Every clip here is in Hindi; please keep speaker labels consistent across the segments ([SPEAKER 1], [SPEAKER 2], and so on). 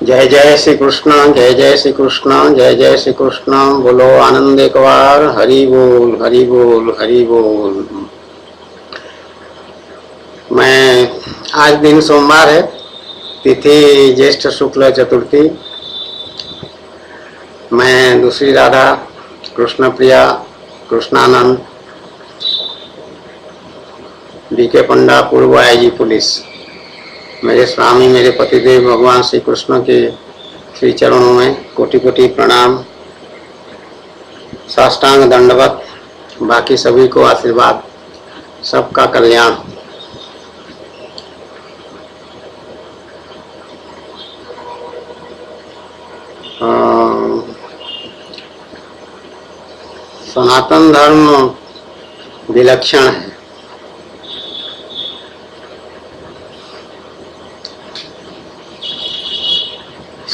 [SPEAKER 1] जय जय श्री कृष्ण, जय जय श्री कृष्ण, जय जय श्री कृष्ण। बोलो आनंद एक बार। हरि बोल, हरि बोल, हरि बोल। मैं आज दिन सोमवार है, तिथि ज्येष्ठ शुक्ल चतुर्थी। मैं दूसरी राधा, कृष्ण प्रिया, कृष्णानंद, डीके पंडा, पूर्व आईजी पुलिस, मेरे स्वामी, मेरे पतिदेव भगवान श्री कृष्ण के श्री चरणों में कोटि कोटि प्रणाम, साष्टांग दंडवत। बाकी सभी को आशीर्वाद, सबका कल्याण। सनातन धर्म विलक्षण है।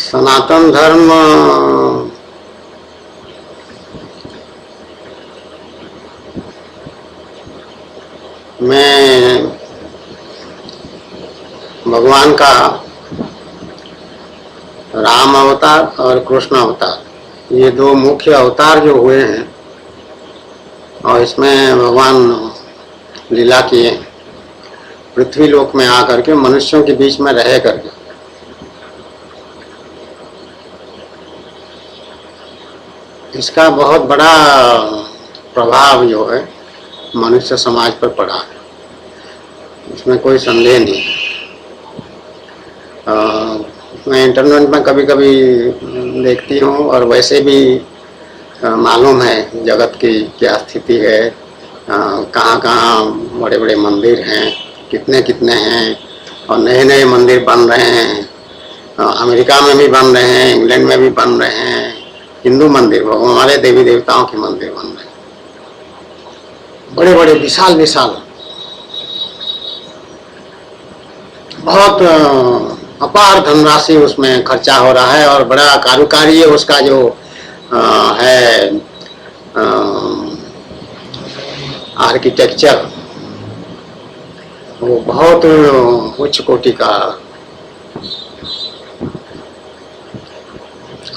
[SPEAKER 1] सनातन धर्म में भगवान का राम अवतार और कृष्ण अवतार, ये दो मुख्य अवतार जो हुए हैं, और इसमें भगवान लीला किए पृथ्वी लोक में आकर के, मनुष्यों के बीच में रह करके। इसका बहुत बड़ा प्रभाव जो है मनुष्य समाज पर पड़ा है, इसमें कोई संदेह नहीं। मैं इंटरनेट में कभी कभी देखती हूँ, और वैसे भी मालूम है जगत की क्या स्थिति है, कहाँ कहाँ बड़े बड़े मंदिर हैं, कितने कितने हैं, और नए नए मंदिर बन रहे हैं। अमेरिका में भी बन रहे हैं, इंग्लैंड में भी बन रहे हैं। हिंदू मंदिर, हमारे देवी देवताओं के मंदिर बन रहे हैं, बड़े बड़े विशाल विशाल, बहुत अपार धनराशि उसमें खर्चा हो रहा है, और बड़ा कारुकार्य उसका जो है आर्किटेक्चर, वो बहुत उच्च कोटि का,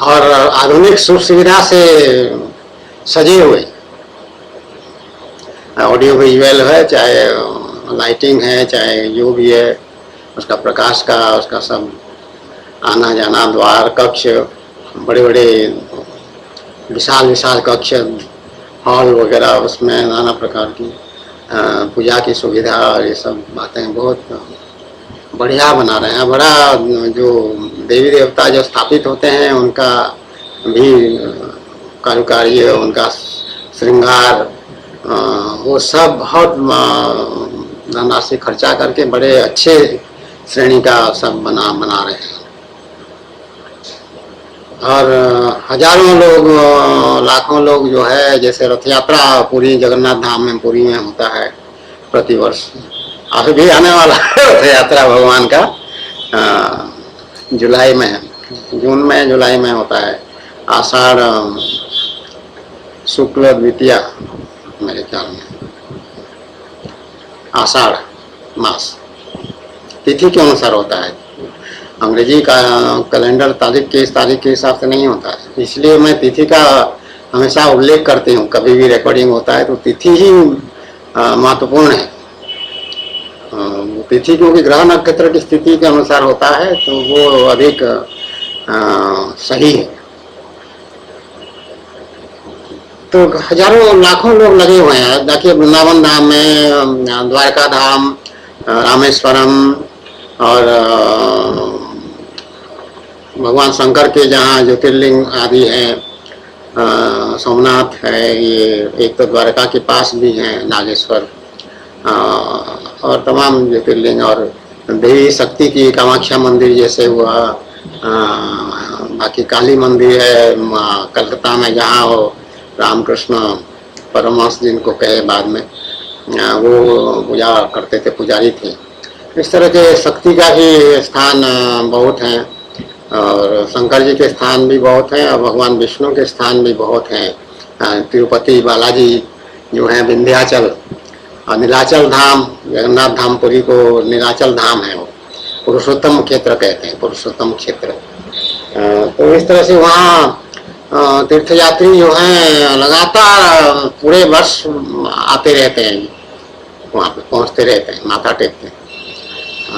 [SPEAKER 1] और आधुनिक सुख सुविधा से सजे हुए। ऑडियो विजुअल है, चाहे लाइटिंग है, चाहे जो भी है, उसका प्रकाश का, उसका सब आना जाना, द्वार, कक्ष, बड़े बड़े विशाल विशाल कक्ष, हॉल वगैरह, उसमें नाना प्रकार की पूजा की सुविधा, और ये सब बातें बहुत बढ़िया बना रहे हैं। बड़ा जो देवी देवता जो स्थापित होते हैं, उनका भी कारुकार्य, उनका श्रृंगार, वो सब बहुत धनराशि खर्चा करके बड़े अच्छे श्रेणी का सब बना रहे हैं। और हजारों लोग, लाखों लोग जो है, जैसे रथ यात्रा पूरी जगन्नाथ धाम में, पुरी में होता है प्रतिवर्ष। अभी भी आने वाला है रथ यात्रा भगवान का, जुलाई में, जून में, जुलाई में होता है। आषाढ़ शुक्ल द्वितीया, मेरे ख्याल में आषाढ़ मास तिथि के अनुसार होता है। अंग्रेजी का कैलेंडर तारीख के, इस तारीख के हिसाब से नहीं होता है। इसलिए मैं तिथि का हमेशा उल्लेख करती हूँ, कभी भी रिकॉर्डिंग होता है तो तिथि ही महत्वपूर्ण है। तिथि क्योंकि ग्रह नक्षत्र की स्थिति के अनुसार होता है, तो वो अधिक सही है। तो हजारों लाखों लोग लगे हुए हैं। देखिए वृंदावन धाम में, द्वारका धाम, रामेश्वरम, और भगवान शंकर के जहाँ ज्योतिर्लिंग आदि हैं, सोमनाथ है, ये एक तो द्वारका के पास भी है नागेश्वर, और तमाम ज्योतिर्लिंग, और देवी शक्ति की कामाख्या मंदिर जैसे हुआ, बाकी काली मंदिर है कलकत्ता में, जहाँ वो रामकृष्ण परमहंस जिनको कहे बाद में, वो पूजा करते थे, पुजारी थे। इस तरह के शक्ति का भी स्थान बहुत हैं, और शंकर जी के स्थान भी बहुत हैं, और भगवान विष्णु के स्थान भी बहुत हैं। तिरुपति बालाजी जो है, विंध्याचल, और नीलाचल धाम, जगन्नाथ धाम पुरी को नीलाचल धाम है, वो पुरुषोत्तम क्षेत्र कहते हैं, पुरुषोत्तम क्षेत्र। तो इस तरह से वहाँ तीर्थयात्री जो हैं लगातार पूरे वर्ष आते रहते हैं, वहाँ पे पहुँचते रहते हैं, माथा टेकते हैं,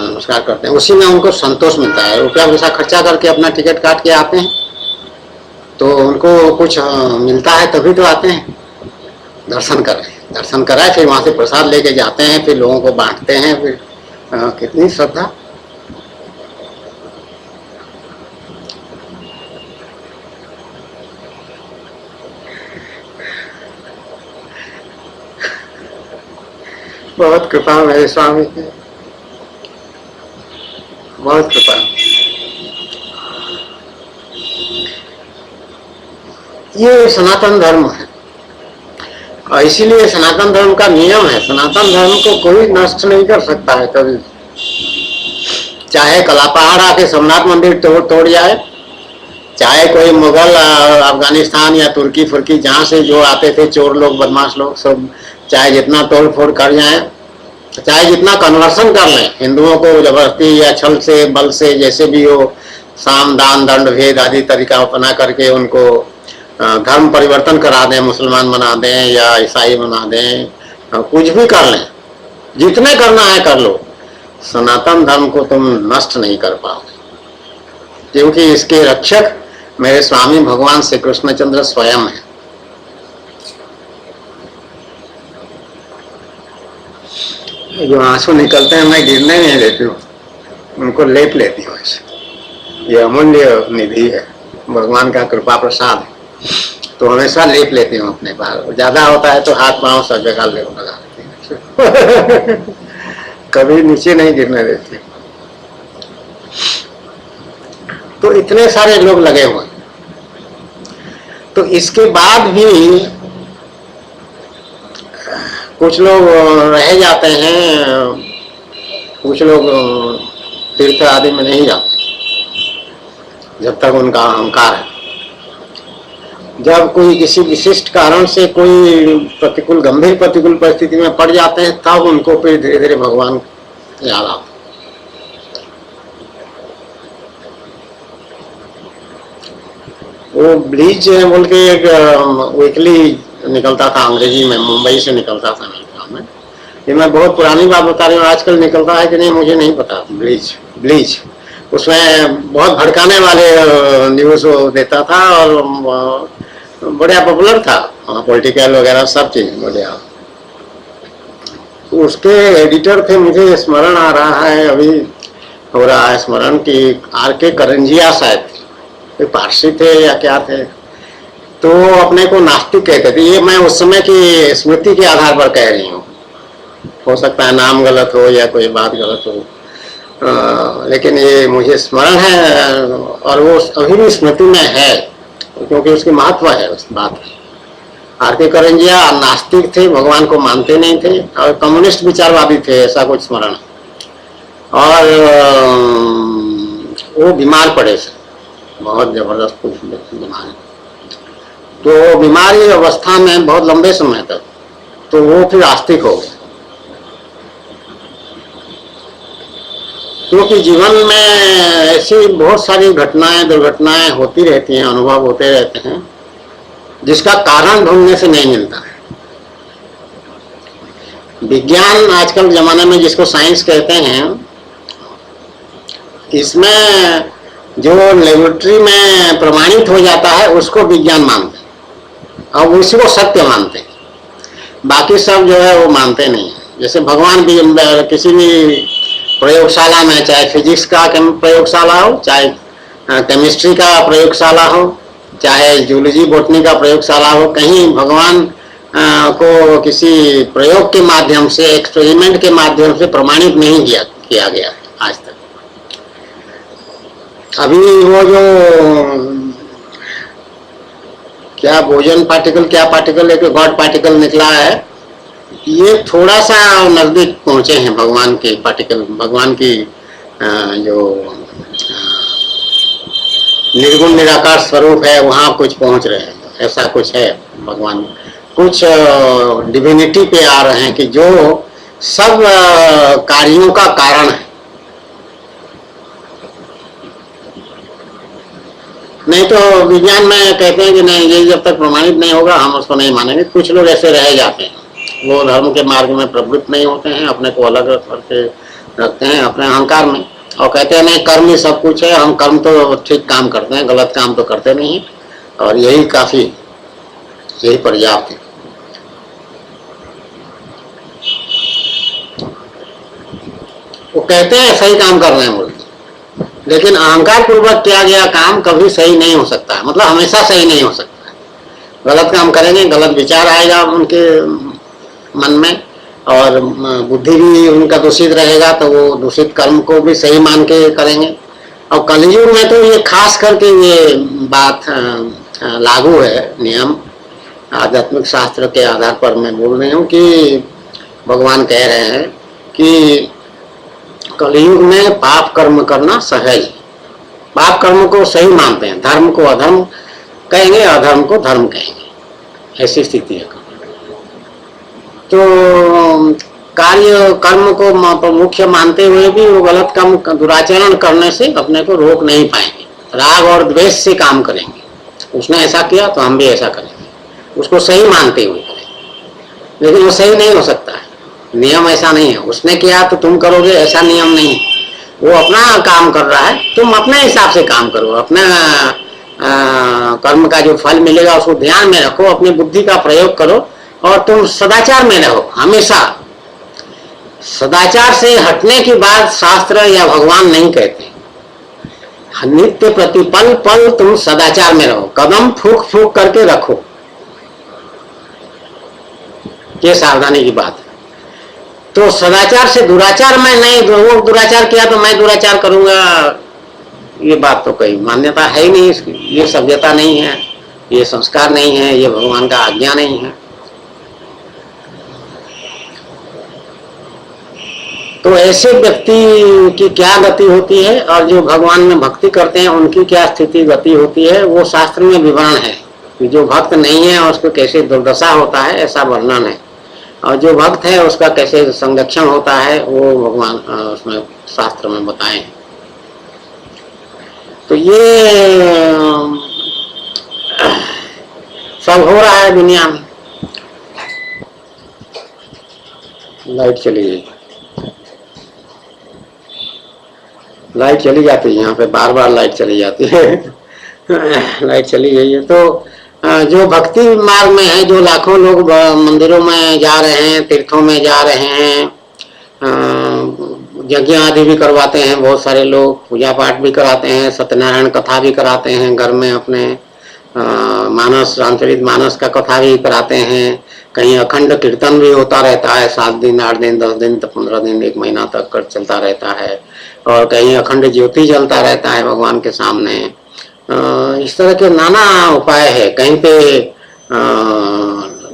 [SPEAKER 1] नमस्कार करते हैं। उसी में उनको संतोष मिलता है। रुपया पैसा खर्चा करके अपना टिकट काट के आते हैं तो उनको कुछ मिलता है, तभी तो आते हैं। दर्शन कराए फिर वहाँ से प्रसाद लेके जाते हैं, फिर लोगों को बांटते हैं। फिर कितनी श्रद्धा। बहुत कृपा मेरे स्वामी की, बहुत कृपा। ये सनातन धर्म है और इसीलिए सनातन धर्म का नियम है, सनातन धर्म को कोई नष्ट नहीं कर सकता है कभी। चाहे कलापहाड़ आके सोमनाथ मंदिर तोड़ जाए, चाहे कोई मुगल अफगानिस्तान या तुर्की फुर्की जहाँ से जो आते थे चोर लोग, बदमाश लोग सब, चाहे जितना तोड़ फोड़ कर जाए, चाहे जितना कन्वर्सन कर लें, हिंदुओं को जबरदस्ती या छल से, बल से, जैसे भी हो, साम दान दंड भेद आदि तरीका अपना करके उनको धर्म परिवर्तन करा दें, मुसलमान बना दें या ईसाई बना दें, कुछ भी कर लें, जितने करना है कर लो, सनातन धर्म को तुम नष्ट नहीं कर पाओगे, क्योंकि इसके रक्षक मेरे स्वामी भगवान श्री कृष्णचंद्र स्वयं है। जो आंसू निकलते हैं मैं गिरने नहीं देती हूँ, उनको लेप लेती हूँ ऐसे। ये अमूल्य निधि है, भगवान का कृपा प्रसाद है, तो हमेशा लेप लेती हूँ अपने पास। ज्यादा होता है तो हाथ पांव सब जगह लगा देती हूँ कभी नीचे नहीं गिरने देती। तो इतने सारे लोग लगे हुए, तो इसके बाद भी कुछ लोग रह जाते हैं, कुछ लोग तीर्थ आदि में नहीं जाते जब तक उनका अहंकार है। जब कोई किसी विशिष्ट कारण से कोई गंभीर प्रतिकूल परिस्थिति में पड़ जाते हैं, तब उनको फिर धीरे धीरे भगवान याद आता। वो ब्लीच बोल के एक वीकली निकलता था अंग्रेजी में, मुंबई से निकलता था मेरे ख्याल में। ये मैं बहुत पुरानी बात बता रही हूँ, आजकल निकलता है कि नहीं मुझे नहीं पता। ब्लीच उसमें बहुत भड़काने वाले न्यूज देता था और बढ़िया पॉपुलर था, पॉलिटिकल वगैरह सब चीज बढ़िया। उसके एडिटर थे, मुझे स्मरण आ रहा है, अभी हो रहा है स्मरण, कि आर.के. करंजिया शायद पारसी थे या क्या थे, तो अपने को नास्तिक कहते थे। ये मैं उस समय की स्मृति के आधार पर कह रही हूँ, हो सकता है नाम गलत हो या कोई बात गलत हो, लेकिन ये मुझे स्मरण है और वो अभी भी स्मृति में है, क्योंकि उसकी महत्व है उस बात की। आर.के. करंजिया नास्तिक थे, भगवान को मानते नहीं थे और कम्युनिस्ट विचारवादी थे, ऐसा कुछ स्मरण। और वो बीमार पड़े थे, बहुत जबरदस्त कुछ बीमार, तो बीमारी अवस्था में बहुत लंबे समय तक, तो वो फिर आस्तिक हो गए। क्योंकि जीवन में ऐसी बहुत सारी घटनाएं दुर्घटनाएं होती रहती हैं, अनुभव होते रहते हैं, जिसका कारण ढूंढने से नहीं मिलता है। विज्ञान आजकल जमाने में जिसको साइंस कहते हैं, इसमें जो लेबोरेटरी में प्रमाणित हो जाता है उसको विज्ञान मानते हैं और उसी को सत्य मानते हैं, बाकी सब जो है वो मानते नहीं है। जैसे भगवान भी किसी भी प्रयोगशाला में, चाहे फिजिक्स का प्रयोगशाला हो, चाहे केमिस्ट्री का प्रयोगशाला हो, चाहे जूलॉजी बॉटनी का प्रयोगशाला हो, कहीं भगवान को किसी प्रयोग के माध्यम से, एक्सपेरिमेंट के माध्यम से प्रमाणित नहीं किया गया है आज तक। अभी वो जो क्या भोजन पार्टिकल, क्या पार्टिकल, एक गॉड पार्टिकल निकला है, ये थोड़ा सा नजदीक पहुंचे हैं भगवान के पार्टिकल, भगवान की जो निर्गुण निराकार स्वरूप है वहां कुछ पहुंच रहे हैं, ऐसा कुछ है। भगवान कुछ डिविनिटी पे आ रहे हैं कि जो सब कार्यों का कारण है। नहीं तो विज्ञान में कहते हैं कि नहीं, ये जब तक प्रमाणित नहीं होगा हम उसको नहीं मानेंगे। कुछ लोग ऐसे रह जाते हैं, वो धर्म के मार्ग में प्रवृत्त नहीं होते हैं, अपने को अलग करके रखते हैं अपने अहंकार में, और कहते हैं नहीं कर्म ही सब कुछ है, हम कर्म तो ठीक काम करते हैं, गलत काम तो करते नहीं, और यही काफी, यही पर्याप्त है। वो कहते हैं सही काम कर रहे हैं बोलते, लेकिन अहंकार पूर्वक किया गया काम कभी सही नहीं हो सकता है, मतलब हमेशा सही नहीं हो सकता है। गलत काम करेंगे, गलत विचार आएगा उनके मन में, और बुद्धि भी उनका दूषित रहेगा, तो वो दूषित कर्म को भी सही मान के करेंगे। और कलयुग में तो ये खास करके ये बात लागू है, नियम आध्यात्मिक शास्त्र के आधार पर मैं बोल रही हूँ कि भगवान कह रहे हैं कि कलयुग में पाप कर्म करना सहज, पाप कर्म को सही मानते हैं, धर्म को अधर्म कहेंगे, अधर्म को धर्म कहेंगे, ऐसी स्थिति है। तो कार्य कर्म को मुख्य मानते हुए भी वो गलत काम दुराचरण करने से अपने को रोक नहीं पाएंगे, राग और द्वेष से काम करेंगे। उसने ऐसा किया तो हम भी ऐसा करेंगे, उसको सही मानते हुए करेंगे, लेकिन वो सही नहीं हो सकता है, नियम ऐसा नहीं है। उसने किया तो तुम करोगे, ऐसा नियम नहीं है। वो अपना काम कर रहा है, तुम अपने हिसाब से काम करो, अपना कर्म का जो फल मिलेगा उसको ध्यान में रखो, अपनी बुद्धि का प्रयोग करो, और तुम सदाचार में रहो हमेशा। सदाचार से हटने की बात शास्त्र या भगवान नहीं कहते। नित्य प्रतिपल पल तुम सदाचार में रहो, कदम फूक फूक करके रखो, ये सावधानी की बात है। तो सदाचार से दुराचार में नहीं, वो दुराचार किया तो मैं दुराचार करूंगा, ये बात तो कोई मान्यता है ही नहीं इसकी, ये सभ्यता नहीं है, ये संस्कार नहीं है, ये भगवान का आज्ञा नहीं है। तो ऐसे व्यक्ति की क्या गति होती है, और जो भगवान में भक्ति करते हैं उनकी क्या स्थिति गति होती है, वो शास्त्र में विवरण है कि जो भक्त नहीं है उसको कैसे दुर्दशा होता है, ऐसा वर्णन है। और जो भक्त है उसका कैसे संरक्षण होता है, वो भगवान उसमें शास्त्र में बताए। तो ये सब हो रहा है दुनिया में। लाइट चली गई, लाइट चली जाती है यहाँ पे, बार बार लाइट चली जाती है लाइट चली गई है। तो जो भक्ति मार्ग में है, जो लाखों लोग मंदिरों में जा रहे हैं, तीर्थों में जा रहे हैं, यज्ञ आदि भी करवाते हैं, बहुत सारे लोग पूजा पाठ भी कराते हैं, सत्यनारायण कथा भी कराते हैं घर में अपने, मानस रामचरित मानस का कथा भी कराते हैं, कहीं अखंड कीर्तन भी होता रहता है, 7 दिन 8 दिन 10 दिन 15 दिन 1 महीना तक चलता रहता है, और कहीं अखंड ज्योति जलता रहता है भगवान के सामने। इस तरह के नाना उपाय है। कहीं पे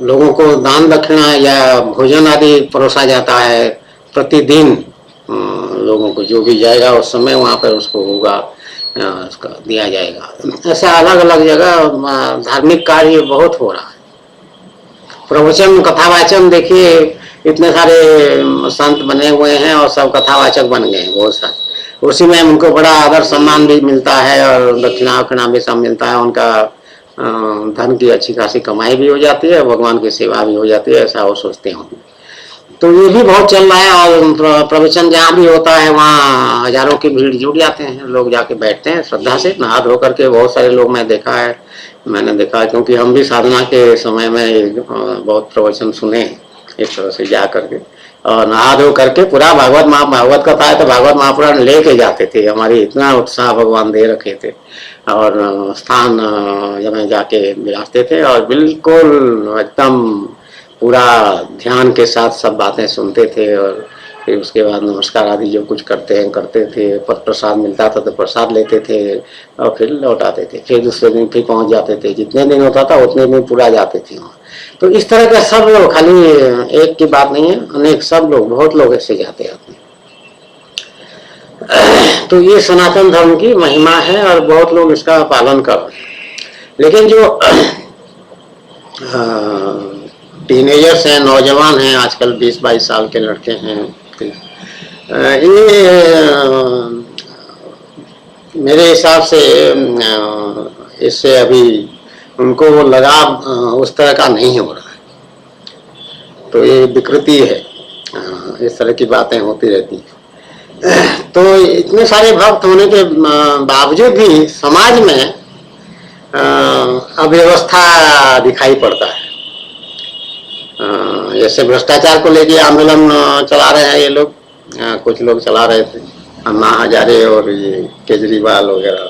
[SPEAKER 1] लोगों को दान दक्षिणा या भोजन आदि परोसा जाता है प्रतिदिन, लोगों को जो भी जाएगा उस समय वहाँ पर उसको होगा, उसका दिया जाएगा। ऐसा अलग अलग जगह धार्मिक कार्य बहुत हो रहा है। प्रवचन कथावाचन देखिए, इतने सारे संत बने हुए हैं और सब कथावाचक बन गए हैं बहुत सारे, उसी में उनको बड़ा आदर सम्मान भी मिलता है और दक्षिणा वक्षिणा भी सब मिलता है, उनका धन की अच्छी खासी कमाई भी हो जाती है, भगवान की सेवा भी हो जाती है, ऐसा वो सोचते हों। तो ये भी बहुत चल रहा है, और प्रवचन जहाँ भी होता है वहाँ हजारों की भीड़ जुट जाते हैं, लोग जाके बैठते हैं श्रद्धा से, नहा धो करके। बहुत सारे लोग मैंने देखा है, क्योंकि हम भी साधना के समय में बहुत प्रवचन सुने इस तरह से जा करके, और नहा धो करके पूरा भागवत कथा है तो भागवत महापुराण लेके जाते थे। हमारी इतना उत्साह भगवान दे रखे थे, और स्थान जब जाके बिराजते थे, और बिल्कुल एकदम पूरा ध्यान के साथ सब बातें सुनते थे, और फिर उसके बाद नमस्कार आदि जो कुछ करते थे, प्रसाद मिलता था तो प्रसाद लेते थे, और फिर लौट आते थे, फिर दूसरे दिन फिर पहुंच जाते थे, जितने दिन होता था उतने दिन पूरा जाते थे वहाँ। तो इस तरह का सब लोग, खाली एक की बात नहीं है, अनेक सब लोग, बहुत लोग ऐसे जाते आते हैं। तो ये सनातन धर्म की महिमा है, और बहुत लोग इसका पालन कर रहे हैं। लेकिन जो टीनेजर्स हैं, नौजवान हैं, आजकल 20-22 साल के लड़के हैं, ये मेरे हिसाब से इससे अभी उनको वो लगाव उस तरह का नहीं हो रहा है। तो ये विकृति है, इस तरह की बातें होती रहती हैं। तो इतने सारे भक्त होने के बावजूद भी समाज में अव्यवस्था दिखाई पड़ता है। जैसे भ्रष्टाचार को लेके आंदोलन चला रहे हैं ये लोग, कुछ लोग चला रहे थे, अन्ना हजारे और ये केजरीवाल वगैरह,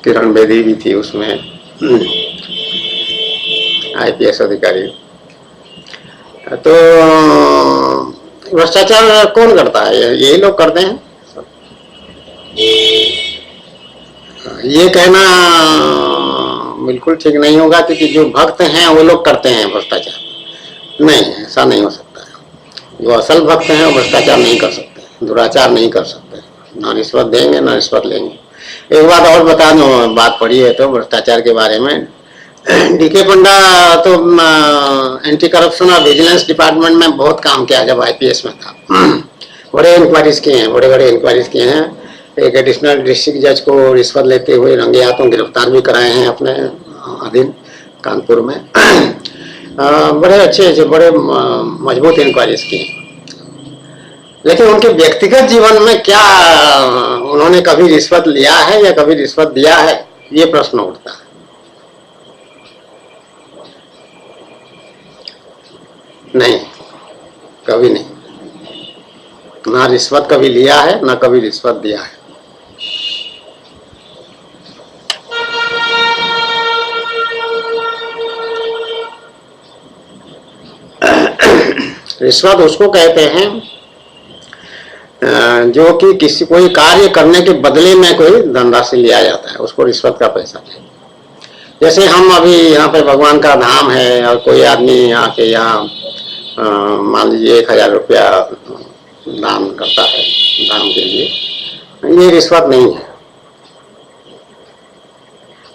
[SPEAKER 1] किरण बेदी भी थी उसमें, IPS अधिकारी। तो भ्रष्टाचार कौन करता है? यही लोग करते हैं। ये कहना बिल्कुल ठीक नहीं होगा कि जो भक्त हैं वो लोग करते हैं भ्रष्टाचार। नहीं, ऐसा नहीं हो सकता है। जो असल भक्त हैं वो भ्रष्टाचार नहीं कर सकते, दुराचार नहीं कर सकते, ना रिश्वत देंगे ना रिश्वत लेंगे। एक बात और बता दूं, बात पड़ी है तो भ्रष्टाचार के बारे में, DK पंडा तो एंटी करप्शन और विजिलेंस डिपार्टमेंट में बहुत काम किया जब IPS में था। बड़े इंक्वायरीज किए हैं, बड़े बड़े इंक्वायरीज किए हैं। एक एडिशनल डिस्ट्रिक्ट जज को रिश्वत लेते हुए रंगे हाथों गिरफ्तार भी कराए हैं अपने अधीन कानपुर में। बड़े अच्छे बड़े मजबूत इंक्वायरीज किए। लेकिन उनके व्यक्तिगत जीवन में क्या उन्होंने कभी रिश्वत लिया है या कभी रिश्वत दिया है, ये प्रश्न उठता है। नहीं, कभी नहीं, ना रिश्वत कभी लिया है ना कभी रिश्वत दिया है। रिश्वत उसको कहते हैं जो कि किसी कोई कार्य करने के बदले में कोई धनराशि लिया जाता है, उसको रिश्वत का पैसा है। जैसे हम अभी यहाँ पे भगवान का धाम है और कोई आदमी आके यहाँ मान लीजिए 1000 रुपया दान करता है धाम के लिए, ये रिश्वत नहीं है।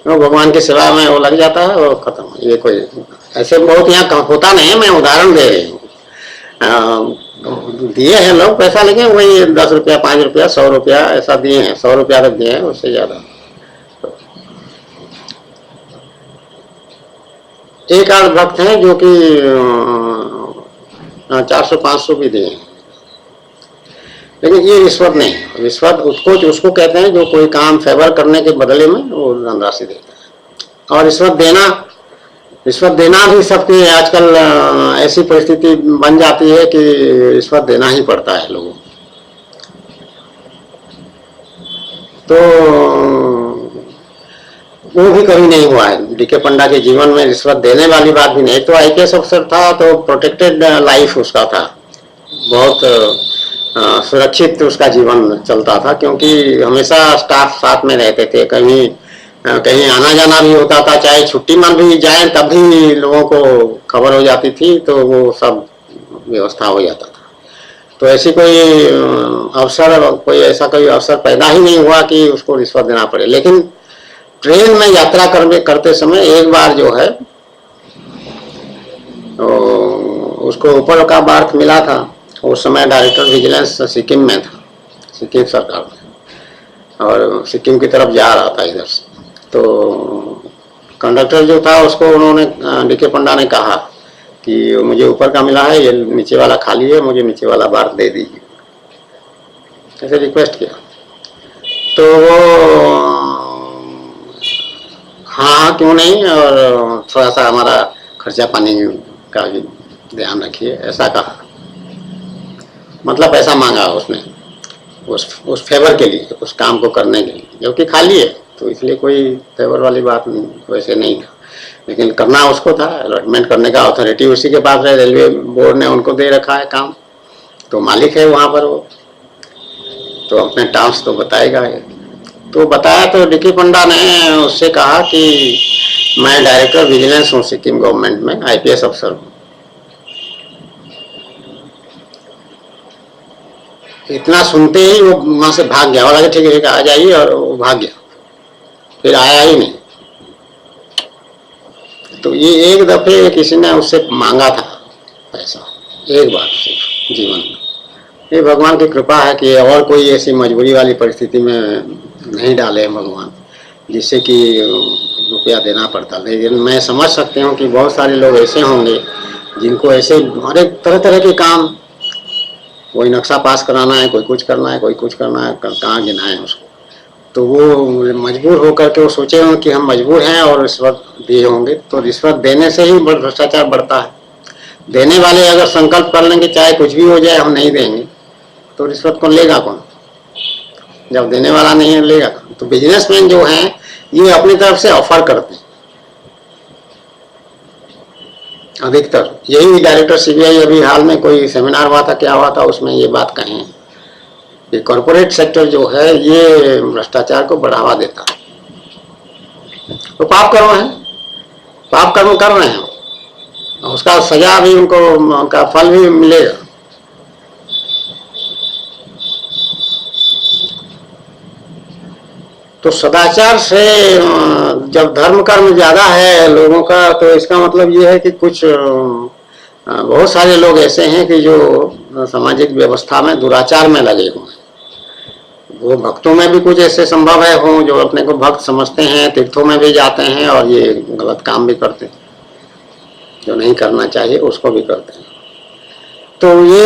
[SPEAKER 1] वो भगवान की सेवा में वो लग जाता है, वो खत्म। ये कोई ऐसे बहुत यहाँ होता नहीं है, मैं उदाहरण दे रही हूँ। दिए हैं लोग पैसा, लेकिन वही 10 रुपया 5 रुपया 100 रुपया ऐसा दिए हैं, 100 रुपया तक दिए हैं, उससे ज्यादा। एक आध भक्त हैं जो कि 400-500 भी दिए हैं, लेकिन ये रिश्वत नहीं। रिश्वत उसको कहते हैं जो कोई काम फेवर करने के बदले में वो धनराशि देता है। और रिश्वत देना भी सबके आजकल ऐसी परिस्थिति बन जाती है कि रिश्वत देना ही पड़ता है लोगों को। तो वो भी कभी नहीं हुआ है DK पंडा के जीवन में, रिश्वत देने वाली बात भी नहीं। तो IPS अफसर था तो प्रोटेक्टेड लाइफ उसका था, बहुत सुरक्षित उसका जीवन चलता था, क्योंकि हमेशा स्टाफ साथ में रहते थे। कहीं आना जाना भी होता था, चाहे छुट्टी में भी जाए तब भी लोगों को खबर हो जाती थी, तो वो सब व्यवस्था हो जाता था। तो ऐसी कोई ऐसा कोई अवसर पैदा ही नहीं हुआ कि उसको रिश्वत देना पड़े। लेकिन ट्रेन में यात्रा करते समय एक बार जो है तो उसको ऊपर का बर्थ मिला था। उस समय डायरेक्टर विजिलेंस सिक्किम में था, सिक्किम सरकार में, और सिक्किम की तरफ जा रहा था इधर से। तो कंडक्टर जो था उसको उन्होंने DK पंडा ने कहा कि मुझे ऊपर का मिला है, ये नीचे वाला खाली है, मुझे नीचे वाला बर्थ दे दीजिए, ऐसे रिक्वेस्ट किया। तो वो हाँ क्यों नहीं, और थोड़ा सा हमारा खर्चा पानी का भी ध्यान रखिए, ऐसा कहा। मतलब पैसा मांगा उसने उस फेवर के लिए, उस काम को करने के लिए, जो कि खाली है, तो इसलिए कोई फेवर वाली बात वैसे नहीं था। लेकिन करना उसको था, अलॉटमेंट करने का अथॉरिटी उसी के पास है, रेलवे बोर्ड ने उनको दे रखा है काम, तो मालिक है वहाँ पर वो, तो अपने टर्म्स तो बताएगा। तो बताया तो DK पंडा ने उससे कहा कि मैं डायरेक्टर विजिलेंस हूँ सिक्किम गवर्नमेंट में, IPS अफसर हूँ। इतना सुनते ही वो वहां से भाग गया, बोला ठीक है आ जाइए, और वो भाग गया, फिर आया ही नहीं। तो ये एक दफे किसी ने उससे मांगा था पैसा, एक बार सिर्फ जीवन में। ये भगवान की कृपा है कि और कोई ऐसी मजबूरी वाली परिस्थिति में नहीं डाले भगवान, जिससे कि रुपया देना पड़ता। लेकिन मैं समझ सकती हूँ कि बहुत सारे लोग ऐसे होंगे जिनको ऐसे हर तरह तरह के काम, कोई नक्शा पास कराना है, कोई कुछ करना है, कोई कुछ करना है, कहाँ गिनाए उसको, तो वो मजबूर होकर के वो सोचे हों कि हम मजबूर हैं और रिश्वत दिए होंगे। तो रिश्वत देने से ही भ्रष्टाचार बढ़ता है। देने वाले अगर संकल्प कर लेंगे चाहे कुछ भी हो जाए हम नहीं देंगे, तो रिश्वत कौन लेगा? कौन? जब देने वाला नहीं है लेगा। तो बिजनेसमैन जो हैं ये अपनी तरफ से ऑफर करते हैं अधिकतर। यही डायरेक्टर सीबीआई अभी हाल में कोई सेमिनार हुआ था, क्या हुआ था, उसमें ये बात कही है कि कॉर्पोरेट सेक्टर जो है ये भ्रष्टाचार को बढ़ावा देता है। तो पाप कर्म है, पाप कर्म कर रहे हैं, उसका सजा भी उनको, उनका फल भी मिलेगा। तो सदाचार से जब धर्म कर्म ज्यादा है लोगों का, तो इसका मतलब ये है कि कुछ बहुत सारे लोग ऐसे हैं कि जो सामाजिक व्यवस्था में दुराचार में लगे हुए हैं। वो भक्तों में भी कुछ ऐसे संभव है हों जो अपने को भक्त समझते हैं, तीर्थों में भी जाते हैं और ये गलत काम भी करते हैं, जो नहीं करना चाहिए उसको भी करते हैं। तो ये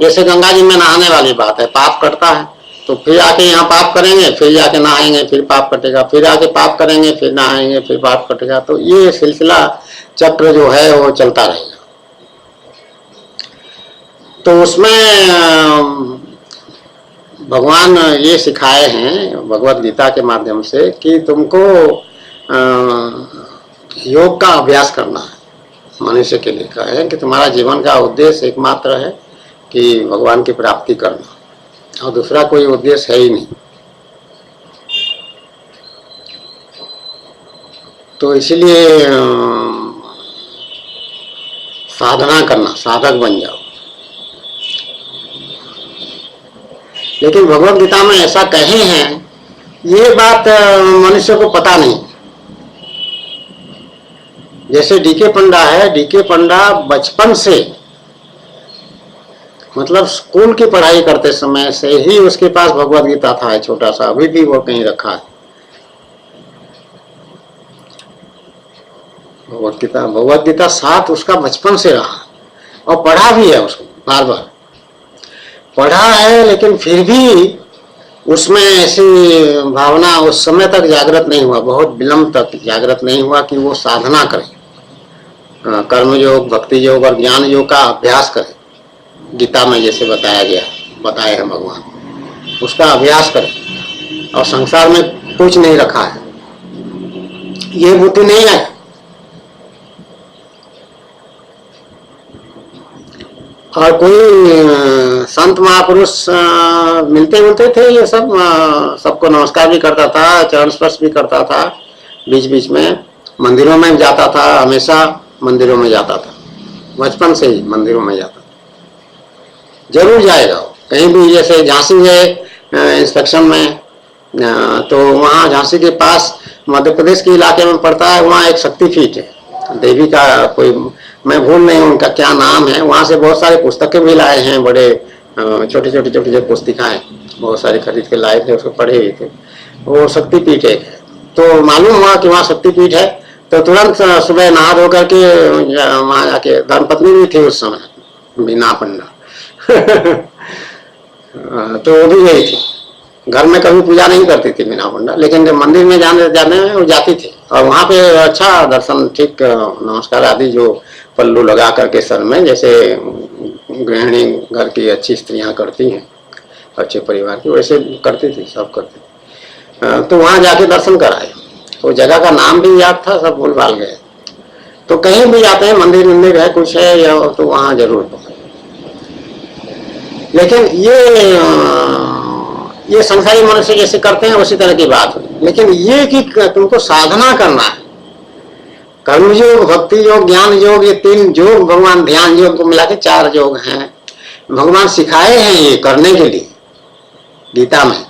[SPEAKER 1] जैसे गंगा जी में नहाने वाली बात है, पाप कटता है तो फिर आके यहाँ पाप करेंगे, फिर जाके नहाएंगे, फिर पाप कटेगा, फिर आके पाप करेंगे, फिर नहाएंगे, फिर पाप कटेगा। तो ये सिलसिला चक्र जो है वो चलता रहेगा। तो उसमें भगवान ये सिखाए हैं भगवत गीता के माध्यम से कि तुमको योग का अभ्यास करना है। मनुष्य के लिए कहा है कि तुम्हारा जीवन का उद्देश्य एकमात्र है कि भगवान की प्राप्ति करना, और दूसरा कोई उद्देश्य है ही नहीं। तो इसलिए साधना करना, साधक बन जाओ। लेकिन भगवत गीता में ऐसा कहे हैं, ये बात मनुष्य को पता नहीं। जैसे डीके पंडा है, डीके पंडा बचपन से, मतलब स्कूल की पढ़ाई करते समय से ही उसके पास भगवत गीता था, छोटा सा, अभी भी वो कहीं रखा है भगवत गीता साथ उसका बचपन से रहा, और पढ़ा भी है उसको, बार बार पढ़ा है। लेकिन फिर भी उसमें ऐसी भावना उस समय तक जागृत नहीं हुआ, बहुत विलंब तक जागृत नहीं हुआ कि वो साधना करे, कर्म योग, भक्ति योग और ज्ञान योग का अभ्यास करे। गीता में जैसे बताया है भगवान, उसका अभ्यास करें। और संसार में कुछ नहीं रखा है, ये बुद्धि नहीं है। और कोई संत महापुरुष मिलते मिलते थे, ये सब सबको नमस्कार भी करता था, चरण स्पर्श भी करता था, बीच बीच में मंदिरों में जाता था, हमेशा मंदिरों में जाता था, बचपन से ही मंदिरों में जाता था, जरूर जाएगा। कहीं भी जैसे झांसी है इंस्पेक्शन में, तो वहाँ झांसी के पास मध्य प्रदेश के इलाके में पड़ता है, वहाँ एक शक्तिपीठ है देवी का, कोई मैं भूल नहीं उनका क्या नाम है। वहाँ से बहुत सारे पुस्तकें भी लाए हैं, बड़े छोटी छोटी जो पुस्तिकाएं बहुत सारी खरीद के लाए थे, उसको पढ़े हुए थे। वो शक्तिपीठ एक है, तो मालूम हुआ कि वहाँ शक्तिपीठ है। तो तुरंत सुबह नहा धो करके वहाँ जाके, धर्मपत्नी भी थी उस समय, मीना पंडा तो वो भी गई थी। घर में कभी पूजा नहीं करती थी मीना पंडा, लेकिन जब मंदिर में जाने में वो जाती थी। और वहाँ पे अच्छा दर्शन, ठीक नमस्कार आदि जो पल्लू लगा करके सर में, जैसे गृहिणी घर की अच्छी स्त्रियां करती हैं, अच्छे परिवार की, वैसे करती थी, सब करती थी। तो वहाँ जाके दर्शन कराए। तो जगह का नाम भी याद था, सब भूल भाल गए। तो कहीं भी जाते हैं, मंदिर है, कुछ है या तो वहाँ जरूर। लेकिन ये संसारी मनुष्य जैसे करते हैं उसी तरह की बात हुई। लेकिन ये कि तुमको साधना करना है, कर्म योग, भक्ति योग, ज्ञान योग, ये 3 योग भगवान, ध्यान योग को मिला के 4 योग हैं, भगवान सिखाए हैं ये करने के लिए गीता में,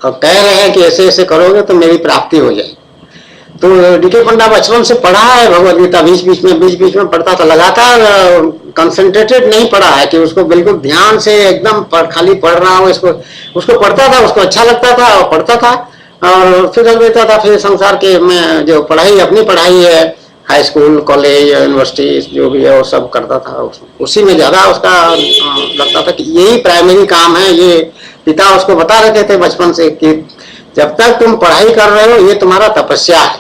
[SPEAKER 1] और कह रहे हैं कि ऐसे ऐसे करोगे तो मेरी प्राप्ति हो जाएगी। तो डीके पंडा बचपन से पढ़ा है भगवत गीता, बीच बीच में पढ़ता था, लगातार कंसंट्रेटेड नहीं पढ़ा है कि उसको बिल्कुल ध्यान से एकदम खाली पढ़ रहा हूँ, उसको पढ़ता था, उसको अच्छा लगता था और पढ़ता था। और फिर रख देता था। फिर संसार के में जो पढ़ाई, अपनी पढ़ाई है, हाई स्कूल, कॉलेज, यूनिवर्सिटी जो भी है वो सब करता था। उसी में ज्यादा उसका लगता था कि यही प्राइमरी काम है। ये पिता उसको बता रहे थे बचपन से कि जब तक तुम पढ़ाई कर रहे हो ये तुम्हारा तपस्या है,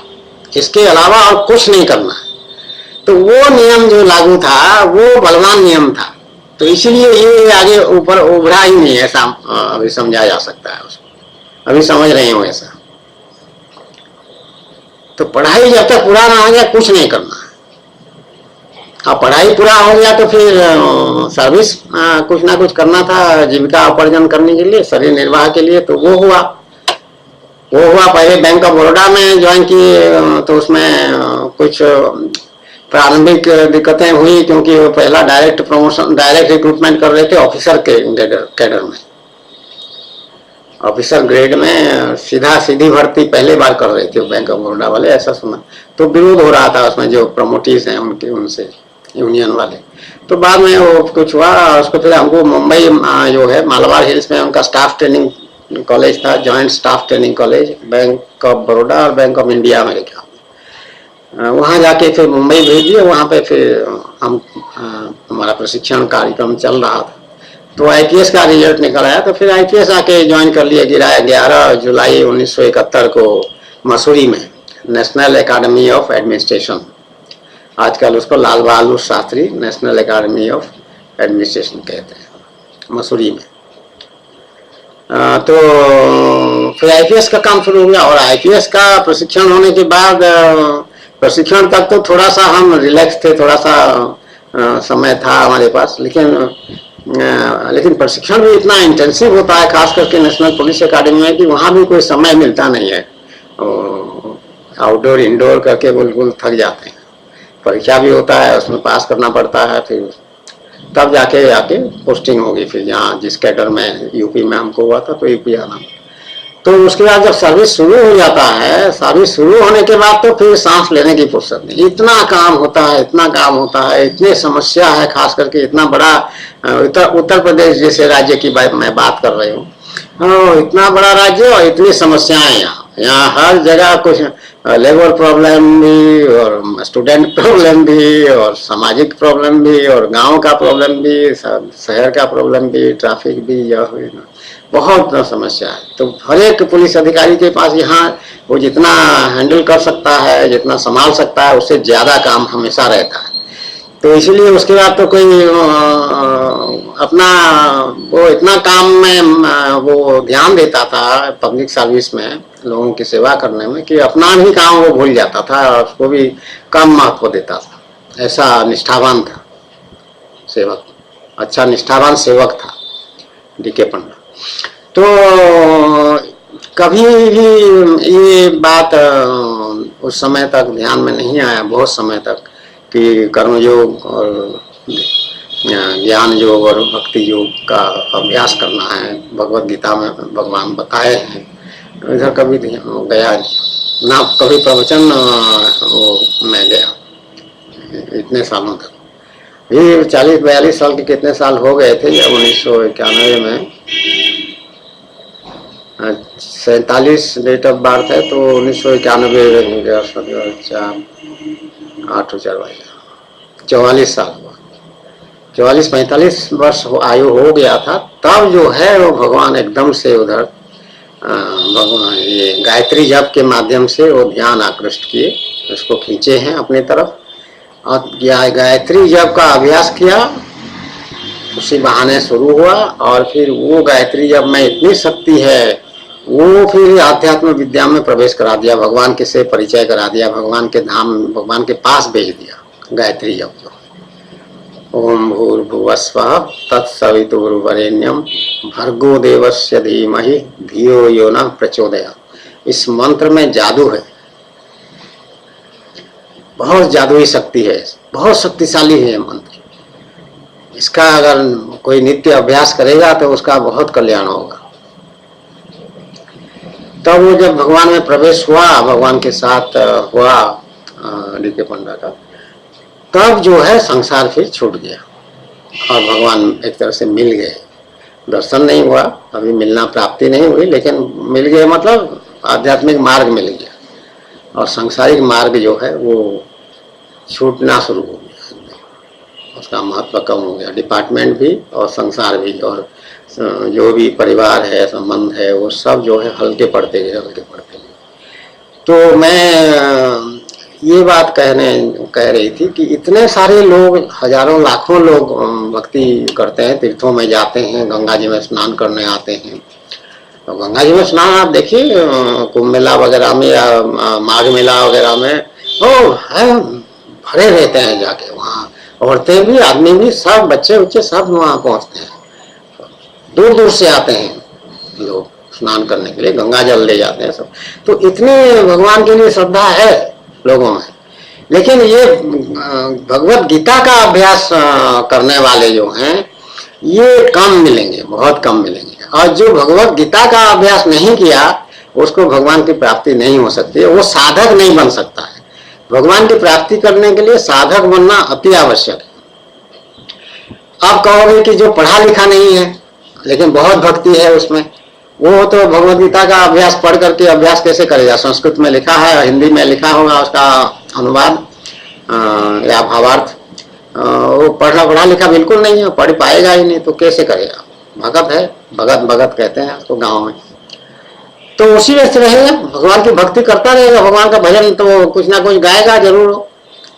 [SPEAKER 1] इसके अलावा और कुछ नहीं करना है। तो वो नियम जो लागू था वो बलवान नियम था, तो इसीलिए ये आगे ऊपर उभरा ही नहीं, ऐसा अभी समझा जा सकता है उसको। अभी समझ रहे हो ऐसा। तो पढ़ाई जब तक पूरा ना हो जाए कुछ नहीं करना है। अब पढ़ाई पूरा हो गया तो फिर सर्विस कुछ ना कुछ करना था, जीविका उपार्जन करने के लिए, शरीर निर्वाह के लिए। तो वो हुआ। पहले बैंक ऑफ बड़ौदा में ज्वाइन किए, तो उसमें कुछ प्रारंभिक दिक्कतें हुई, क्योंकि वो पहला डायरेक्ट प्रमोशन, डायरेक्ट रिक्रूटमेंट कर रहे थे ऑफिसर के कैडर में। ऑफिसर ग्रेड में सीधी भर्ती पहले बार कर रहे थे बैंक ऑफ बड़ौदा वाले, ऐसा सुना। तो विरोध हो रहा था उसमें, जो प्रमोटीज हैं उनके, उनसे यूनियन वाले। तो बाद में वो कुछ हुआ, उसको फिर हमको मुंबई जो है मालाबार हिल्स में उनका स्टाफ ट्रेनिंग कॉलेज था, joint staff training college, bank of Baroda और बैंक ऑफ इंडिया में लिखा। वहाँ जाके फिर मुंबई भेज दिए। वहाँ पे फिर हम हमारा प्रशिक्षण कार्यक्रम चल रहा था। तो आईपीएस का रिजल्ट निकल आया, तो फिर आईपीएस आके ज्वाइन कर लिया। गिराया 11 जुलाई 1971 को मसूरी में नेशनल एकेडमी ऑफ एडमिनिस्ट्रेशन, आजकल उसको Lal Bahadur Shastri national academy of administration कहते हैं, मसूरी में। तो फिर आईपीएस का काम शुरू हो गया। और आईपीएस का प्रशिक्षण होने के बाद, प्रशिक्षण तक तो थोड़ा सा हम रिलैक्स थे, थोड़ा सा समय था हमारे पास, लेकिन प्रशिक्षण भी इतना इंटेंसिव होता है, खास करके नेशनल पुलिस एकेडमी में, कि वहाँ भी कोई समय मिलता नहीं है। आउटडोर इंडोर करके बिल्कुल थक जाते हैं। परीक्षा भी होता है, उसमें पास करना पड़ता है, फिर तब जाके आके पोस्टिंग होगी। फिर जहाँ जिस कैडर में, यूपी में हमको हुआ था, तो यूपी आना। तो उसके बाद जब सर्विस शुरू हो जाता है, सर्विस शुरू होने के बाद तो फिर सांस लेने की फुर्सत नहीं। इतना काम होता है, इतना काम होता है, इतनी समस्या है, खास करके इतना बड़ा उत्तर प्रदेश जैसे राज्य की मैं बात कर रही हूँ। इतना बड़ा राज्य और इतनी समस्याएं। यहाँ हर जगह कुछ लेबर प्रॉब्लम भी, और स्टूडेंट प्रॉब्लम भी, और सामाजिक प्रॉब्लम भी, और गांव का प्रॉब्लम भी, शहर का प्रॉब्लम भी, ट्रैफिक भी, बहुत समस्या है। तो हर एक पुलिस अधिकारी के पास यहाँ वो जितना हैंडल कर सकता है, जितना संभाल सकता है, उससे ज्यादा काम हमेशा रहता है। तो इसीलिए उसके बाद तो कोई अपना वो इतना काम में वो ध्यान देता था पब्लिक सर्विस में, लोगों की सेवा करने में, कि अपना भी काम वो भूल जाता था और उसको भी कम महत्व देता था। ऐसा निष्ठावान था सेवक, अच्छा निष्ठावान सेवक था डीके पंडा। तो कभी भी ये बात उस समय तक ध्यान में नहीं आया, बहुत समय तक, कि कर्मयोग और ज्ञान योग और भक्ति योग का अभ्यास करना है, भगवत गीता में भगवान बताए हैं। इधर कभी गया ना, कभी प्रवचन मैं गया इतने सालों तक। ये 40-42 साल के कितने साल हो गए थे जब 1991 में 47 डेट ऑफ बर्थ है, तो 1991 44 साल हुआ, 44-45 वर्ष आयु हो गया था। तब जो है वो भगवान एकदम से उधर भगवान ये गायत्री जप के माध्यम से वो ध्यान आकृष्ट किए, उसको खींचे हैं अपनी तरफ, और गायत्री जप का अभ्यास किया। उसी बहाने शुरू हुआ, और फिर वो गायत्री जप में इतनी शक्ति है, वो फिर आध्यात्म विद्या में प्रवेश करा दिया, भगवान के से परिचय करा दिया, भगवान के धाम, भगवान के पास भेज दिया। गायत्री जप जो ओम भूर्भुवस्वः तत्सवितुर्वरेण्यम भर्गो देवस्य धीमहि धियो यो न प्रचोदयात्। इस मंत्र में जादू है, बहुत जादुई शक्ति है, बहुत शक्तिशाली है ये मंत्र। इसका अगर कोई नित्य अभ्यास करेगा तो उसका बहुत कल्याण होगा। तब वो जब भगवान में प्रवेश हुआ, भगवान के साथ हुआ डीके पंडा का, तब जो है संसार फिर छूट गया और भगवान एक तरह से मिल गए। दर्शन नहीं हुआ, अभी मिलना प्राप्ति नहीं हुई, लेकिन मिल गए, मतलब आध्यात्मिक मार्ग मिल गया और सांसारिक मार्ग जो है वो छूटना शुरू हो गया, उसका महत्व कम हो गया। डिपार्टमेंट भी और संसार भी और जो भी परिवार है, संबंध है, वो सब जो है हल्के पड़ते गए, हल्के पड़ते गए। तो मैं ये बात कह रही थी कि इतने सारे लोग, हजारों लाखों लोग भक्ति करते हैं, तीर्थों में जाते हैं, गंगा जी में स्नान करने आते हैं। तो गंगा जी में स्नान आप देखिए कुंभ मेला वगैरह में या माघ मेला वगैरह में ओ है भरे रहते हैं, जाके वहाँ औरतें भी, आदमी भी, सब बच्चे बच्चे सब वहाँ पहुँचते हैं। दूर दूर से आते हैं लोग स्नान करने के लिए, गंगा जल ले जाते हैं सब। तो इतने भगवान के लिए श्रद्धा है लोगों में। लेकिन ये भगवत गीता का अभ्यास करने वाले जो हैं ये कम मिलेंगे, बहुत कम मिलेंगे। और जो भगवत गीता का अभ्यास नहीं किया उसको भगवान की प्राप्ति नहीं हो सकती है, वो साधक नहीं बन सकता है। भगवान की प्राप्ति करने के लिए साधक बनना अति आवश्यक है। आप कहोगे कि जो पढ़ा लिखा नहीं है लेकिन बहुत भक्ति है उसमें, वो तो भगवद गीता का अभ्यास पढ़ करके अभ्यास कैसे करेगा? संस्कृत में लिखा है, हिंदी में लिखा होगा उसका अनुवाद या भावार्थ, वो पढ़ा लिखा बिल्कुल नहीं है, पढ़ पाएगा ही नहीं, तो कैसे करेगा? भगत है, भगत कहते हैं उसको गाँव में, तो उसी में से रहेगा, भगवान की भक्ति करता रहेगा। भगवान का भजन तो कुछ ना कुछ गाएगा जरूर,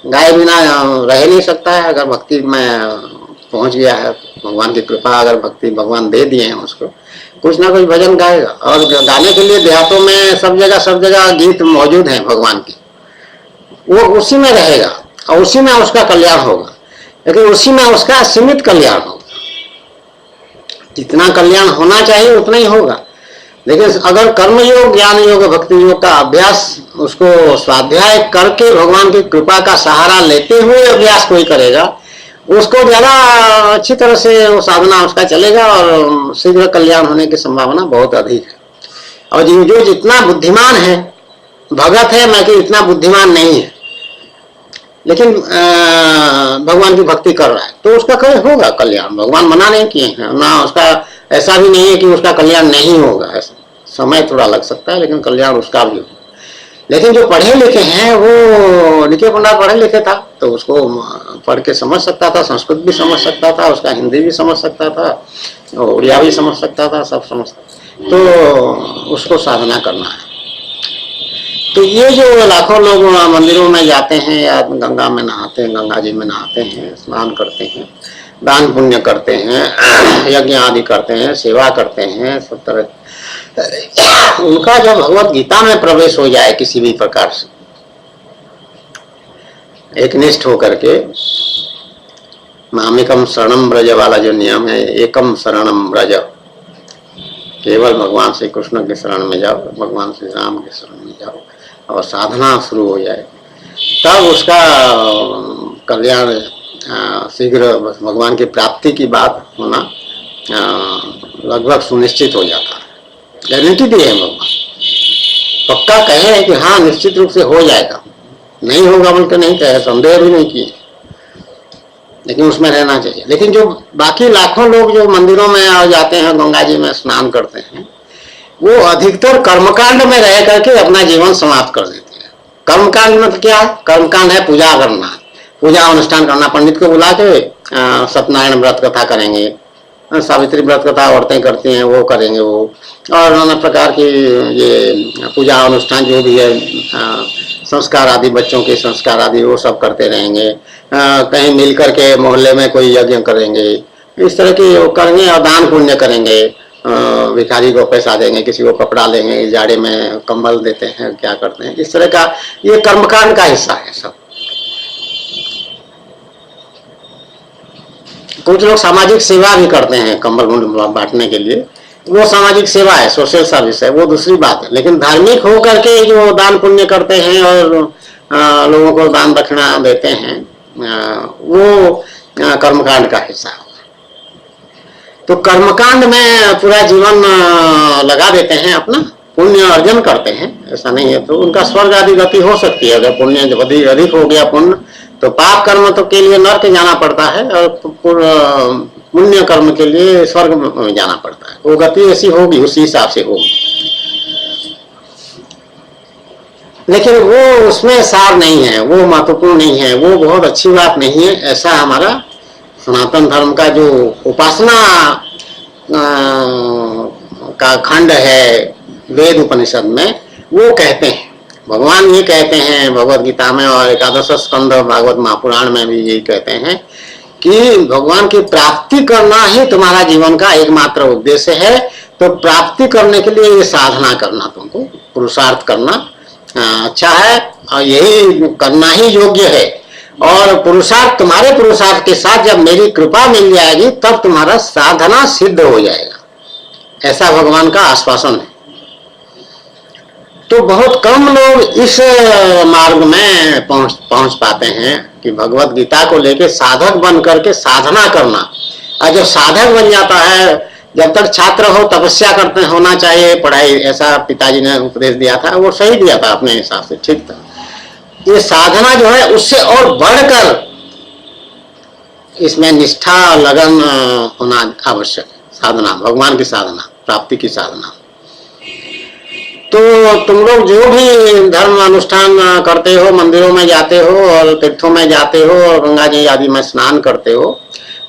[SPEAKER 1] गाए बिना रह नहीं सकता है। अगर भक्ति में पहुंच गया है, भगवान की कृपा, अगर भक्ति भगवान दे दिए हैं उसको, कुछ ना कुछ भजन गाएगा। और गाने के लिए देहातों में सब जगह गीत मौजूद हैं भगवान की, वो उसी में रहेगा और उसी में उसका कल्याण होगा। लेकिन उसी में उसका सीमित कल्याण होगा, जितना कल्याण होना चाहिए उतना ही होगा। लेकिन अगर कर्म योग, ज्ञान योग, भक्ति योग का अभ्यास, उसको स्वाध्याय करके भगवान की कृपा का सहारा लेते हुए अभ्यास कोई करेगा, उसको ज्यादा अच्छी तरह से वो साधना उसका चलेगा और शीघ्र कल्याण होने की संभावना बहुत अधिक है। और जो जितना बुद्धिमान है, भगत है, मैं कि इतना बुद्धिमान नहीं है, लेकिन भगवान की भक्ति कर रहा है, तो उसका कहीं होगा कल्याण। भगवान मना नहीं किए हैं ना, उसका ऐसा भी नहीं है कि उसका कल्याण नहीं होगा। ऐसा समय थोड़ा लग सकता है लेकिन कल्याण उसका भी होगा। लेकिन जो पढ़े लिखे हैं, वो निके पंडा पढ़े लिखे था तो उसको पढ़ के समझ सकता था, संस्कृत भी समझ सकता था, उसका हिंदी भी समझ सकता था, उड़िया भी समझ सकता था, सब समझ सकता। तो उसको साधना करना है। तो ये जो लाखों लोग मंदिरों में जाते हैं या गंगा में नहाते हैं, गंगा जी में नहाते हैं, स्नान करते हैं, दान पुण्य करते हैं, यज्ञ आदि करते हैं, सेवा करते हैं, सब तरह, उनका जब भगवत गीता में प्रवेश हो जाए किसी भी प्रकार से, एकनिष्ठ होकर के, मामिकम शरणम ब्रज वाला जो नियम है, एकम शरणम ब्रज, केवल भगवान श्री कृष्ण के शरण में जाओ, भगवान श्री राम के शरण में जाओ और साधना शुरू हो जाए, तब उसका कल्याण शीघ्र, भगवान की प्राप्ति की बात होना लगभग सुनिश्चित हो जाता है। गारंटी दी है भगवान, पक्का कहे है कि हाँ निश्चित रूप से हो जाएगा, नहीं होगा बोलकर नहीं कहे, संदेह भी नहीं किए, लेकिन उसमें रहना चाहिए। लेकिन जो बाकी लाखों लोग जो मंदिरों में आ जाते हैं, गंगा जी में स्नान करते हैं, वो अधिकतर कर्मकांड में रह करके अपना जीवन समाप्त कर देते हैं। कर्मकांड मतलब क्या है? कर्मकांड है पूजा करना, पूजा अनुष्ठान करना, पंडित को बुला के सत्यनारायण व्रत कथा करेंगे, सावित्री व्रत कथा औरतें करती हैं वो करेंगे, वो और नाना प्रकार की ये पूजा अनुष्ठान जो भी है, संस्कार आदि, बच्चों के संस्कार आदि, वो सब करते रहेंगे। कहीं मिल करके मोहल्ले में कोई यज्ञ करेंगे, इस तरह की वो करेंगे। और दान पुण्य करेंगे, भिखारी को पैसा देंगे, किसी को कपड़ा देंगे, जाड़े में कंबल देते हैं, क्या करते हैं, इस तरह का ये कर्मकांड का हिस्सा है सब। कुछ लोग सामाजिक सेवा भी करते हैं कंबल बांटने के लिए, वो सामाजिक सेवा है, सोशल सर्विस है, वो दूसरी बात है। लेकिन धार्मिक होकर के जो दान पुण्य करते हैं और लोगों को दान दक्षिणा देते हैं, वो कर्मकांड का हिस्सा है। तो कर्मकांड में पूरा जीवन लगा देते हैं, अपना पुण्य अर्जन करते हैं, ऐसा नहीं है, तो उनका स्वर्ग आदि गति हो सकती है। अगर पुण्य अधिक हो गया पुण्य, तो पाप कर्म तो के लिए नरक जाना पड़ता है और पुण्य कर्म के लिए स्वर्ग में जाना पड़ता है। वो गति ऐसी होगी, उसी हिसाब से होगी। लेकिन वो उसमें सार नहीं है, वो महत्वपूर्ण नहीं है, वो बहुत अच्छी बात नहीं है, ऐसा हमारा सनातन धर्म का जो उपासना का खंड है वेद उपनिषद में वो कहते हैं। भगवान ये कहते हैं भगवत गीता में और एकादश स्कंद भागवत महापुराण में भी यही कहते हैं कि भगवान की प्राप्ति करना ही तुम्हारा जीवन का एकमात्र उद्देश्य है। तो प्राप्ति करने के लिए ये साधना करना, तुमको पुरुषार्थ करना अच्छा है और यही करना ही योग्य है। और पुरुषार्थ, तुम्हारे पुरुषार्थ के साथ जब मेरी कृपा मिल जाएगी तब तुम्हारा साधना सिद्ध हो जाएगा, ऐसा भगवान का आश्वासन है। तो बहुत कम लोग इस मार्ग में पहुंच पाते हैं कि भगवत गीता को लेके साधक बन करके साधना करना। और जब साधक बन जाता है, जब तक छात्र हो तपस्या करते होना चाहिए, पढ़ाई, ऐसा पिताजी ने उपदेश दिया था, वो सही दिया था अपने हिसाब से, ठीक था। ये साधना जो है उससे और बढ़कर इसमें निष्ठा लगन होना आवश्यक है। साधना, भगवान की साधना, प्राप्ति की साधना। तो तुम लोग जो भी धर्म अनुष्ठान करते हो, मंदिरों में जाते हो और तीर्थों में जाते हो और गंगा जी आदि में स्नान करते हो,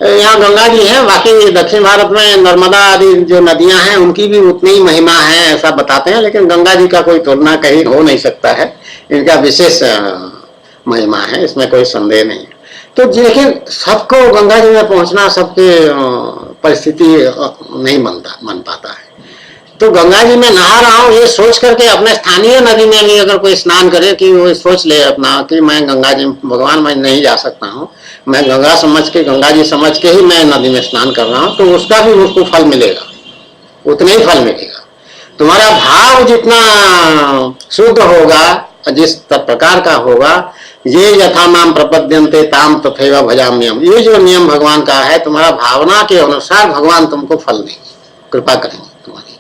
[SPEAKER 1] यहाँ गंगा जी है, बाकी दक्षिण भारत में नर्मदा आदि जो नदियां हैं उनकी भी उतनी ही महिमा है ऐसा बताते हैं, लेकिन गंगा जी का कोई तुलना कहीं हो नहीं सकता है, इनका विशेष महिमा है, इसमें कोई संदेह नहीं। तो लेकिन सबको गंगा जी में पहुंचना सबके परिस्थिति नहीं बन पाता है। तो गंगा जी में नहा रहा हूँ ये सोच करके अपने स्थानीय नदी में भी अगर कोई स्नान करे कि वो सोच ले अपना कि मैं गंगा जी, भगवान मैं नहीं जा सकता हूँ, मैं गंगा समझ के, गंगा जी समझ के ही मैं नदी में स्नान कर रहा हूँ, तो उसका भी उसको फल मिलेगा, उतना ही फल मिलेगा। तुम्हारा भाव जितना शुद्ध होगा, जिस प्रकार का होगा, ये यथा माम प्रपद्यन्ते ताम तथैव भजाम्यहम्, ये जो नियम भगवान का है, तुम्हारा भावना के अनुसार भगवान तुमको फल देंगे, कृपा करेंगे तुम्हारी।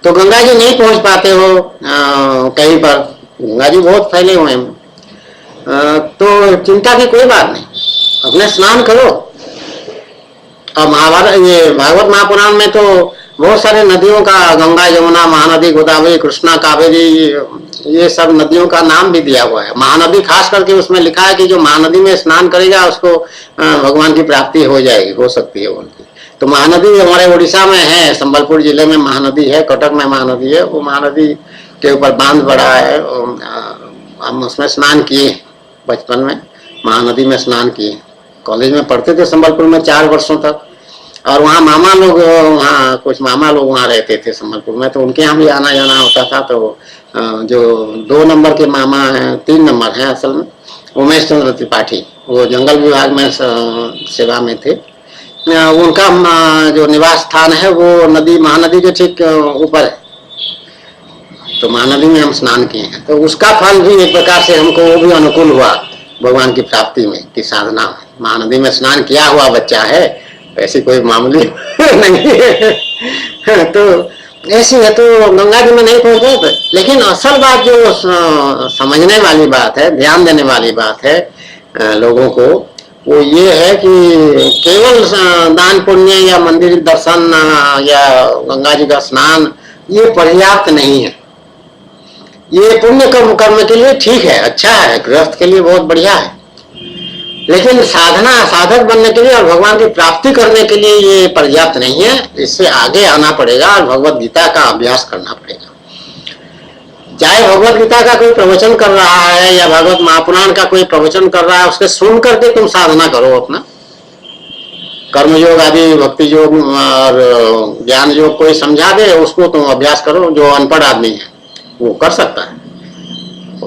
[SPEAKER 1] तो गंगा जी नहीं पहुंच पाते हो कहीं पर, गंगा जी बहुत फैले हुए हैं, तो चिंता की कोई बात नहीं, अपने स्नान करो। और महाभारत, ये भागवत महापुराण में तो बहुत सारे नदियों का, गंगा, यमुना, महानदी, गोदावरी, कृष्णा, कावेरी, ये सब नदियों का नाम भी दिया हुआ है। महानदी खास करके उसमें लिखा है कि जो महानदी में स्नान करेगा उसको भगवान की प्राप्ति हो जाएगी, हो सकती है बोलती। तो महानदी हमारे उड़ीसा में है, संबलपुर जिले में महानदी है, कटक में महानदी है, वो महानदी के ऊपर बांध पड़ा है, हम उसमें स्नान किए बचपन में, महानदी में स्नान किए। कॉलेज में पढ़ते थे संबलपुर में 4 वर्षों तक, और वहाँ मामा लोग, वहाँ कुछ मामा लोग वहाँ रहते थे संबलपुर में, तो उनके यहाँ भी आना जाना होता था। तो जो 2 नंबर के मामा हैं, 3 नंबर हैं असल में, उमेश चंद्र त्रिपाठी, वो जंगल विभाग में सेवा में थे, उनका जो निवास स्थान है वो नदी, महानदी के ठीक ऊपर है। तो महानदी में हम स्नान किए हैं, तो उसका फल भी एक प्रकार से हमको वो भी अनुकूल हुआ भगवान की प्राप्ति में, की साधना में। महानदी में स्नान किया हुआ बच्चा है, ऐसी कोई मामूली नहीं है। तो ऐसी है, तो गंगा जी में नहीं पहुंच गए। लेकिन असल बात जो समझने वाली बात है, ध्यान देने वाली बात है लोगों को, वो ये है कि केवल दान पुण्य या मंदिर दर्शन या गंगा जी का स्नान ये पर्याप्त नहीं है। ये पुण्य कर्म के लिए ठीक है, अच्छा है, गृहस्थ के लिए बहुत बढ़िया है, लेकिन साधना, साधक बनने के लिए और भगवान की प्राप्ति करने के लिए ये पर्याप्त नहीं है। इससे आगे आना पड़ेगा और भगवत गीता का अभ्यास करना पड़ेगा। चाहे भगवत गीता का कोई प्रवचन कर रहा है या भागवत महापुराण का कोई प्रवचन कर रहा है, उसके सुन करके तुम साधना करो, अपना कर्मयोग आदि, भक्ति योग और ज्ञान योग कोई समझा दे उसको तुम अभ्यास करो। जो अनपढ़ आदमी है वो कर सकता है,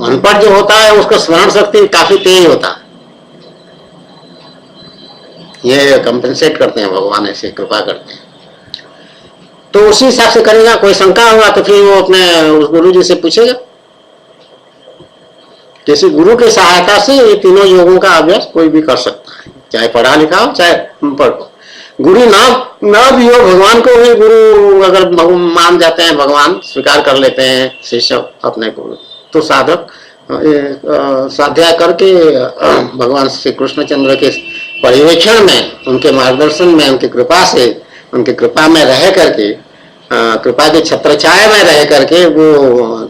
[SPEAKER 1] अनपढ़ जो होता है उसका स्मरण शक्ति काफी तेज होता है, ये कंपेंसेट करते हैं भगवान, ऐसे कृपा करते हैं। तो उसी हिसाब से करेगा। कोई शंका होगा तो फिर वो अपने उस गुरु जी से पूछेगा। किसी गुरु की सहायता से ये तीनों योगों का अभ्यास कोई भी कर सकता है, चाहे पढ़ा लिखा हो चाहे अनपढ़ हो। गुरु ना भी हो, भगवान को भी गुरु अगर मान जाते हैं, भगवान स्वीकार कर लेते हैं शिष्य अपने गुरु, तो साधक स्वाध्याय करके भगवान श्री कृष्णचंद्र के पर्यवेक्षण में, उनके मार्गदर्शन में, उनकी कृपा से, उनकी कृपा में रह करके कृपा की छत्रछाया में रह करके वो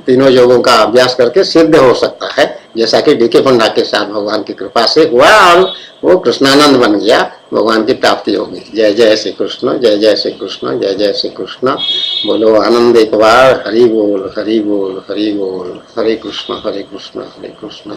[SPEAKER 1] तीनों योगों का अभ्यास करके सिद्ध हो सकता है, जैसा कि डीके पंडा के साथ भगवान की कृपा से हुआ और वो कृष्णानंद बन गया, भगवान की प्राप्ति होगी। जय जय श्री कृष्ण, जय जय श्री कृष्ण, जय जय श्री कृष्ण। बोलो आनंद एक बार, हरि बोल हरि बोल हरि बोल, हरे कृष्ण हरे कृष्ण हरे कृष्ण।